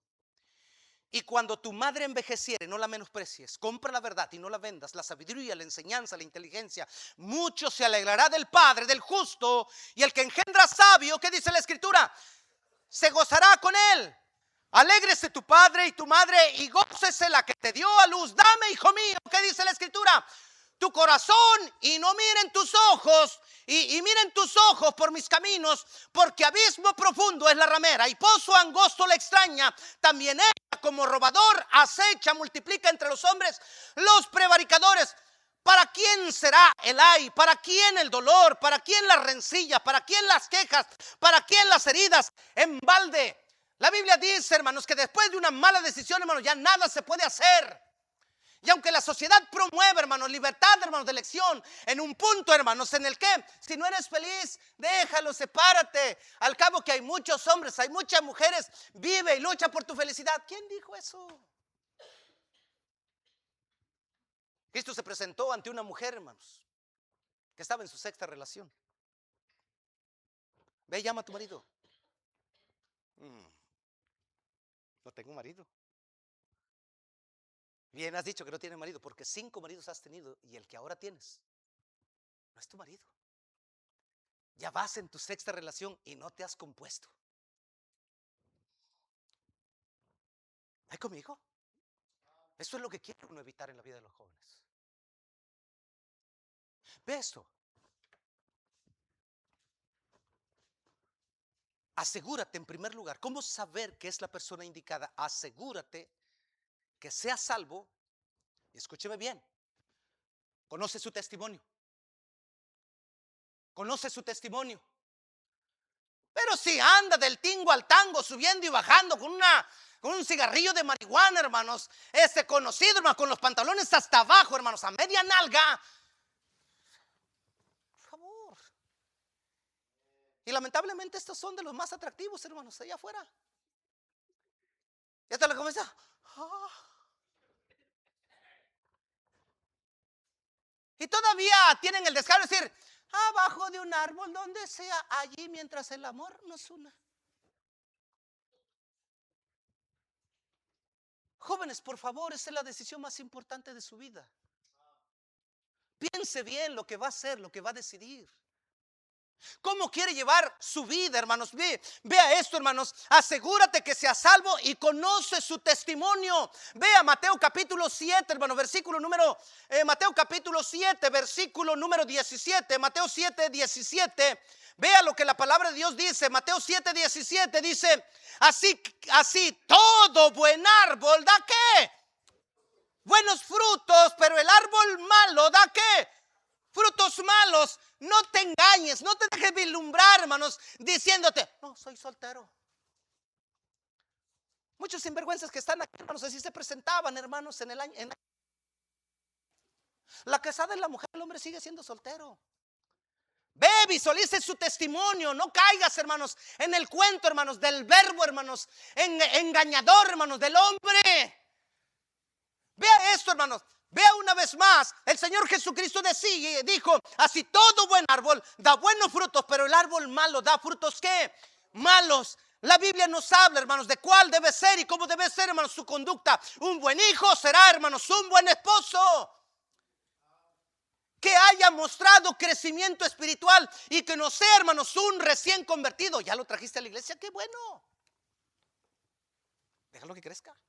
y cuando tu madre envejeciere, no la menosprecies. Compra la verdad y no la vendas, la sabiduría, la enseñanza, la inteligencia. Mucho se alegrará del padre, del justo, y el que engendra sabio, ¿qué dice la escritura? Se gozará con él. Alégrese tu padre y tu madre, y gócese la que te dio a luz. Dame, hijo mío, ¿qué dice la escritura? Tu corazón, y no miren tus ojos, y miren tus ojos por mis caminos, porque abismo profundo es la ramera, y pozo angosto la extraña. También ella, como robador, acecha, multiplica entre los hombres los prevaricadores. ¿Para quién será el ay? ¿Para quién el dolor? ¿Para quién las rencillas? ¿Para quién las quejas? ¿Para quién las heridas en balde? La Biblia dice, hermanos, que después de una mala decisión, hermanos, ya nada se puede hacer. Y aunque la sociedad promueve, hermanos, libertad, hermanos, de elección, en un punto, hermanos, en el que si no eres feliz, déjalo, sepárate. Al cabo que hay muchos hombres, hay muchas mujeres, vive y lucha por tu felicidad. ¿Quién dijo eso? Cristo se presentó ante una mujer, hermanos, que estaba en su 6ª relación. Ve, llama a tu marido. No tengo marido. Bien has dicho que no tienes marido, porque 5 maridos has tenido, y el que ahora tienes no es tu marido. Ya vas en tu 6ª relación y no te has compuesto. ¿Hay conmigo? Eso es lo que quiere uno evitar en la vida de los jóvenes. Ve esto. Asegúrate en primer lugar. ¿Cómo saber que es la persona indicada? Asegúrate que sea salvo. Y escúcheme bien. Conoce su testimonio. Conoce su testimonio. Pero si anda del tingo al tango, subiendo y bajando con un cigarrillo de marihuana, hermanos, conocido, hermanos, con los pantalones hasta abajo, hermanos, a media nalga. Por favor. Y lamentablemente estos son de los más atractivos, hermanos, allá afuera. Y hasta la comienza. Y todavía tienen el descaro de decir, abajo de un árbol, donde sea, allí mientras el amor nos una. Jóvenes, por favor, esa es la decisión más importante de su vida. Piense bien lo que va a hacer, lo que va a decidir. ¿Cómo quiere llevar su vida, hermanos? Vea esto, hermanos. Asegúrate que sea salvo y conoce su testimonio. Vea Mateo capítulo 7, hermanos, Mateo capítulo 7, versículo número 17. Mateo 7, 17. Vea lo que la palabra de Dios dice. Mateo 7, 17 dice, así todo buen árbol da ¿qué? Buenos frutos, pero el árbol malo da ¿qué? Frutos malos. No te engañes, no te dejes vislumbrar, hermanos, diciéndote, no, soy soltero. Muchos sinvergüenzas que están aquí, hermanos, así se presentaban, hermanos, en el año. La casada es la mujer, el hombre sigue siendo soltero. Ve, visualice su testimonio. No caigas, hermanos, en el cuento, hermanos, del verbo, hermanos, engañador, hermanos, del hombre. Vea esto, hermanos. Vea una vez más, el Señor Jesucristo dijo, así todo buen árbol da buenos frutos, pero el árbol malo da frutos ¿qué? Malos. La Biblia nos habla, hermanos, de cuál debe ser y cómo debe ser, hermanos, su conducta. Un buen hijo será, hermanos, un buen esposo. Que haya mostrado crecimiento espiritual y que no sea, hermanos, un recién convertido. Ya lo trajiste a la iglesia, qué bueno. Déjalo que crezca.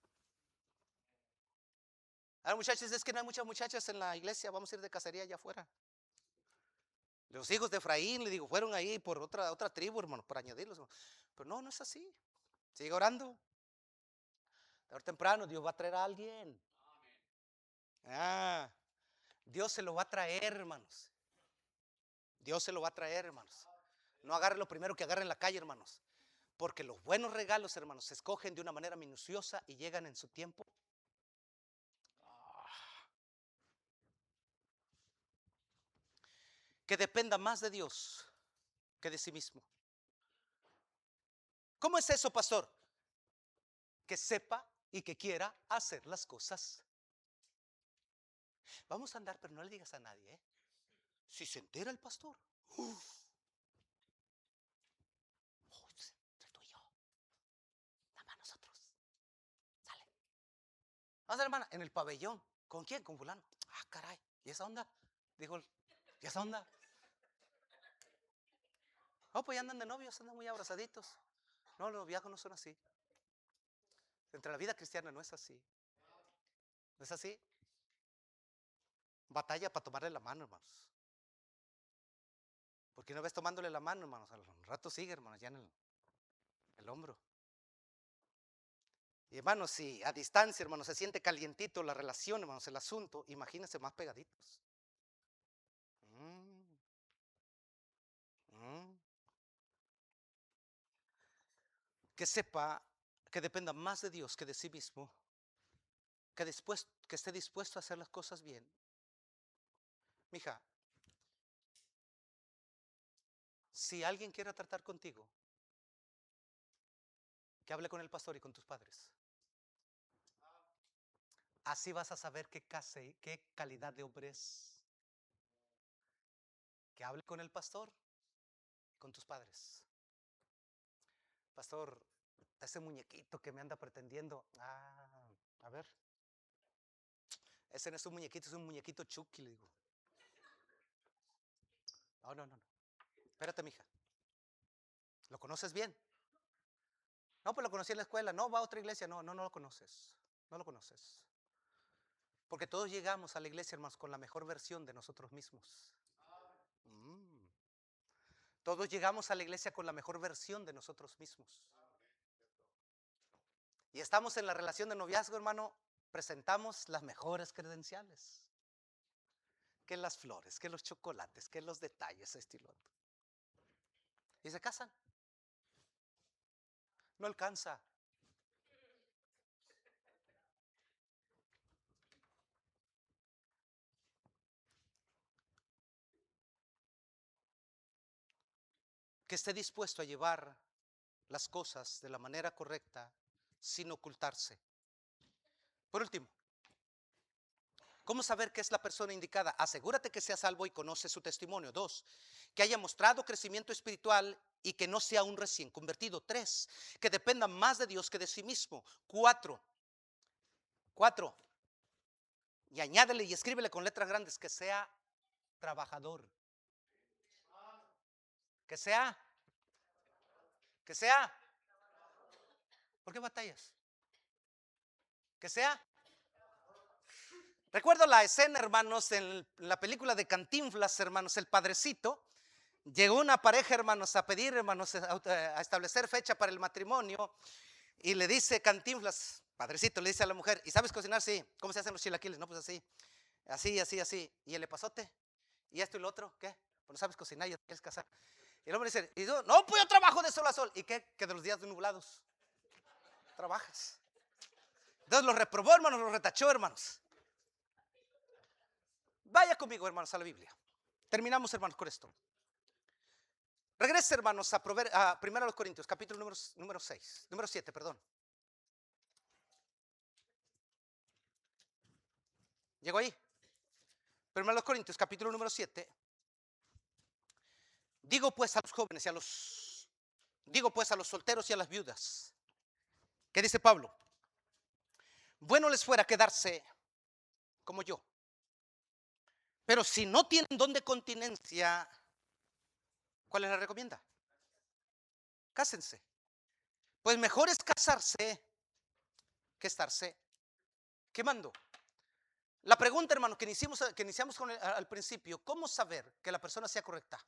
Ahora, muchachos, es que no hay muchas muchachas en la iglesia. Vamos a ir de cacería allá afuera. Los hijos de Efraín, le digo, fueron ahí por otra tribu, hermano, por añadirlos. Pero no, no es así. Sigue orando. Tarde o temprano Dios va a traer a alguien. Dios se lo va a traer, hermanos. Dios se lo va a traer, hermanos. No agarre lo primero que agarre en la calle, hermanos. Porque los buenos regalos, hermanos, se escogen de una manera minuciosa y llegan en su tiempo. Que dependa más de Dios que de sí mismo. ¿Cómo es eso, pastor? Que sepa y que quiera hacer las cosas. Vamos a andar, pero no le digas a nadie, ¿eh? Si se entera el pastor, entre tú y yo, nada más nosotros. Sale. Vamos, hermana, en el pabellón. ¿Con quién? Con fulano. Ah, caray. ¿Y esa onda? Dijo, ¿y esa onda? Oh, pues ya andan de novios, andan muy abrazaditos. No, los viejos no son así. Entre la vida cristiana no es así. ¿No es así? Batalla para tomarle la mano, hermanos. Porque una vez tomándole la mano, hermanos, al rato sigue, hermanos, ya en el hombro. Y hermanos, si a distancia, hermanos, se siente calientito la relación, hermanos, el asunto, imagínense más pegaditos. Que sepa que dependa más de Dios que de sí mismo, que esté dispuesto a hacer las cosas bien. Mija, si alguien quiere tratar contigo, que hable con el pastor y con tus padres. Así vas a saber qué calidad de hombre es. Que hable con el pastor y con tus padres. Pastor, ese muñequito que me anda pretendiendo. A ver. Ese no es un muñequito, es un muñequito Chucky, le digo. No. Espérate, mija. ¿Lo conoces bien? No, pues lo conocí en la escuela. No, va a otra iglesia. No lo conoces. No lo conoces. Porque todos llegamos a la iglesia, hermanos, con la mejor versión de nosotros mismos. Todos llegamos a la iglesia con la mejor versión de nosotros mismos. Y estamos en la relación de noviazgo, hermano, presentamos las mejores credenciales. Que las flores, que los chocolates, que los detalles, esto y lo otro. Y se casan. No alcanza. Que esté dispuesto a llevar las cosas de la manera correcta sin ocultarse. Por último, ¿Cómo saber que es la persona indicada? Asegúrate que sea salvo y conoce su testimonio. 2, que haya mostrado crecimiento espiritual y que no sea un recién convertido. 3, que dependa más de Dios que de sí mismo. 4, y añádele y escríbele con letras grandes, que sea trabajador. Que sea. ¿Por qué batallas? Que sea. Recuerdo la escena, hermanos, en la película de Cantinflas, hermanos, el padrecito. Llegó una pareja, hermanos, a pedir, hermanos, a establecer fecha para el matrimonio. Y le dice Cantinflas, padrecito, le dice a la mujer, ¿y sabes cocinar? Sí. ¿Cómo se hacen los chilaquiles? No, pues así. Así. ¿Y el epazote? ¿Y esto y lo otro? ¿Qué? Pues no sabes cocinar, ya te quieres casar. Y el hombre dice, ¿y tú? No, pues yo trabajo de sol a sol. ¿Y qué? Que de los días nublados trabajas. Entonces lo reprobó, hermanos, lo retachó, hermanos. Vaya conmigo, hermanos, a la Biblia. Terminamos, hermanos, con esto. Regrese, hermanos, a 1 Corintios, capítulo número 7, perdón. ¿Llegó ahí? 1 Corintios, capítulo número 7. Digo pues a los jóvenes y a los solteros y a las viudas. ¿Qué dice Pablo? Bueno les fuera quedarse como yo. Pero si no tienen don de continencia, ¿cuál les recomienda? Cásense. Pues mejor es casarse que estarse quemando. La pregunta, hermano, que iniciamos con al principio, ¿cómo saber que la persona sea correcta?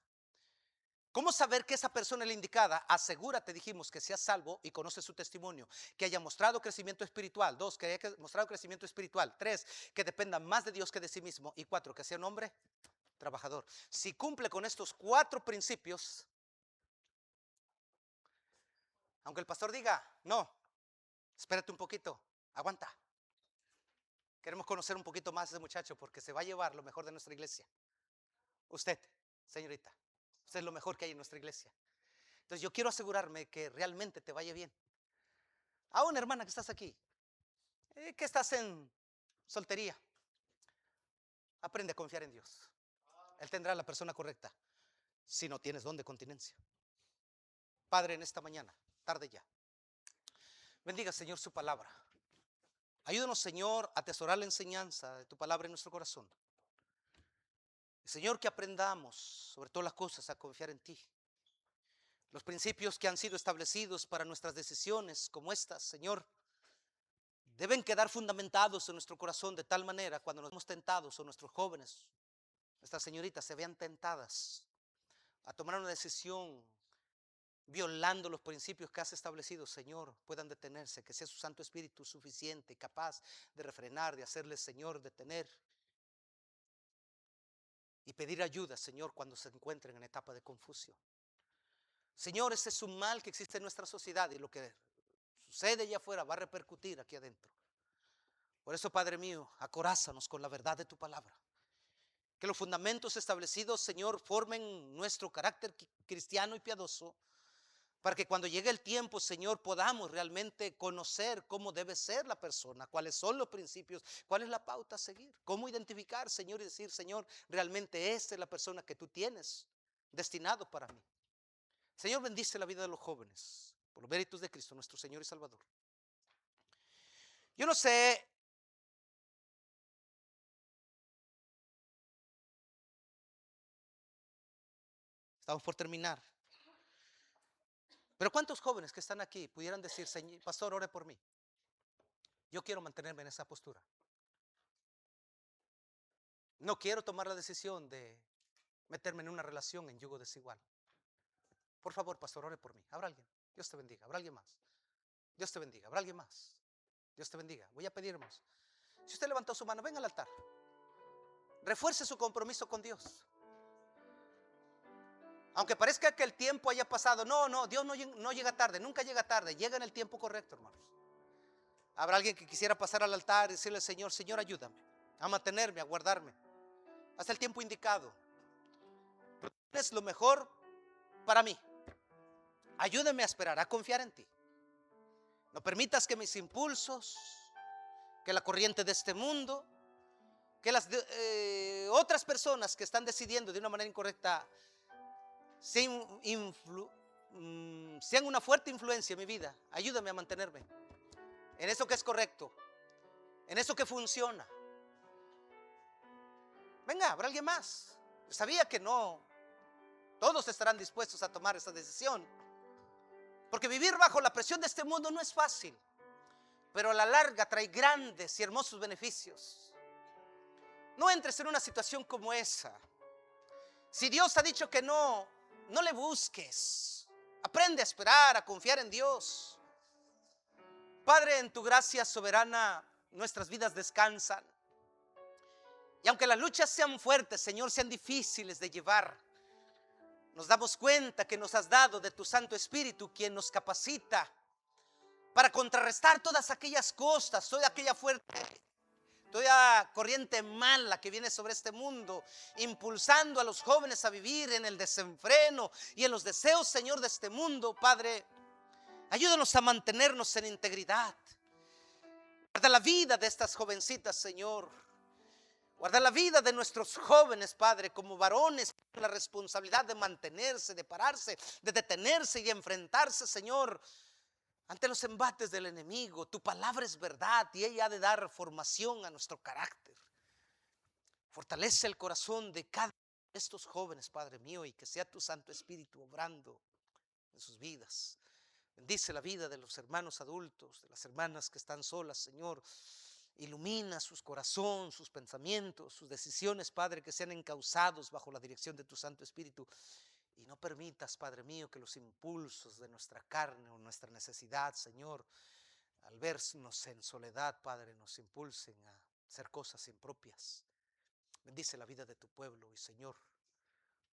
¿Cómo saber que esa persona es la indicada? Asegúrate, dijimos, que sea salvo y conoce su testimonio, que haya mostrado crecimiento espiritual. 2, que haya mostrado crecimiento espiritual. 3, que dependa más de Dios que de sí mismo. Y 4, que sea un hombre trabajador. Si cumple con estos 4 principios, aunque el pastor diga, no, espérate un poquito, aguanta. Queremos conocer un poquito más a ese muchacho porque se va a llevar lo mejor de nuestra iglesia. Usted, señorita, usted es lo mejor que hay en nuestra iglesia. Entonces yo quiero asegurarme que realmente te vaya bien. Aún, hermana, que estás aquí, que estás en soltería, aprende a confiar en Dios. Él tendrá la persona correcta si no tienes don de continencia. Padre, en esta mañana, tarde ya, bendiga, Señor, su palabra. Ayúdanos, Señor, a atesorar la enseñanza de tu palabra en nuestro corazón. Señor, que aprendamos sobre todas las cosas a confiar en ti. Los principios que han sido establecidos para nuestras decisiones como estas, Señor, deben quedar fundamentados en nuestro corazón de tal manera cuando nos hemos tentados o nuestros jóvenes, nuestras señoritas se vean tentadas a tomar una decisión violando los principios que has establecido, Señor, puedan detenerse, que sea su Santo Espíritu suficiente, capaz de refrenar, de hacerles, Señor, detener y pedir ayuda, Señor, cuando se encuentren en etapa de confusión. Señor, ese es un mal que existe en nuestra sociedad y lo que sucede allá afuera va a repercutir aquí adentro. Por eso, Padre mío, acorázanos con la verdad de tu palabra. Que los fundamentos establecidos, Señor, formen nuestro carácter cristiano y piadoso, para que cuando llegue el tiempo, Señor, podamos realmente conocer cómo debe ser la persona, cuáles son los principios, cuál es la pauta a seguir, cómo identificar, Señor, y decir, Señor, realmente esta es la persona que tú tienes destinado para mí. Señor, bendice la vida de los jóvenes, por los méritos de Cristo, nuestro Señor y Salvador. Yo no sé estamos por terminar, pero ¿cuántos jóvenes que están aquí pudieran decir, Señor, pastor, ore por mí? Yo quiero mantenerme en esa postura. No quiero tomar la decisión de meterme en una relación en yugo desigual. Por favor, pastor, ore por mí. ¿Habrá alguien? Dios te bendiga. ¿Habrá alguien más? Dios te bendiga. ¿Habrá alguien más? Dios te bendiga. Voy a pedir más. Si usted levantó su mano, venga al altar. Refuerce su compromiso con Dios. Aunque parezca que el tiempo haya pasado, no, Dios no llega tarde, nunca llega tarde, llega en el tiempo correcto, hermanos. Habrá alguien que quisiera pasar al altar y decirle, Señor, ayúdame a mantenerme, a guardarme hasta el tiempo indicado. Pero tú eres lo mejor para mí. Ayúdame a esperar, a confiar en ti. No permitas que mis impulsos, que la corriente de este mundo, que las otras personas que están decidiendo de una manera incorrecta sean, sean una fuerte influencia en mi vida. Ayúdame a mantenerme en eso que es correcto, en eso que funciona. Venga, habrá alguien más. Yo sabía que no todos estarán dispuestos a tomar esa decisión, porque vivir bajo la presión de este mundo no es fácil, pero a la larga trae grandes y hermosos beneficios. No entres en una situación como esa. Si Dios ha dicho que no, no le busques. Aprende a esperar, a confiar en Dios. Padre, en tu gracia soberana, nuestras vidas descansan. Y aunque las luchas sean fuertes, Señor, sean difíciles de llevar, nos damos cuenta que nos has dado de tu Santo Espíritu, quien nos capacita para contrarrestar todas aquellas cosas, toda aquella corriente mala que viene sobre este mundo, impulsando a los jóvenes a vivir en el desenfreno y en los deseos, Señor, de este mundo. Padre, ayúdanos a mantenernos en integridad. Guarda la vida de estas jovencitas, Señor. Guarda la vida de nuestros jóvenes, Padre, como varones, la responsabilidad de mantenerse, de pararse, de detenerse y de enfrentarse, Señor, ante los embates del enemigo. Tu palabra es verdad y ella ha de dar formación a nuestro carácter. Fortalece el corazón de cada uno de estos jóvenes, Padre mío, y que sea tu Santo Espíritu obrando en sus vidas. Bendice la vida de los hermanos adultos, de las hermanas que están solas, Señor. Ilumina sus corazones, sus pensamientos, sus decisiones, Padre, que sean encauzados bajo la dirección de tu Santo Espíritu. Y no permitas, Padre mío, que los impulsos de nuestra carne o nuestra necesidad, Señor, al vernos en soledad, Padre, nos impulsen a hacer cosas impropias. Bendice la vida de tu pueblo y, Señor,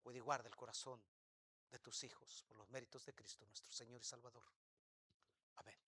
cuida y guarda el corazón de tus hijos por los méritos de Cristo, nuestro Señor y Salvador. Amén.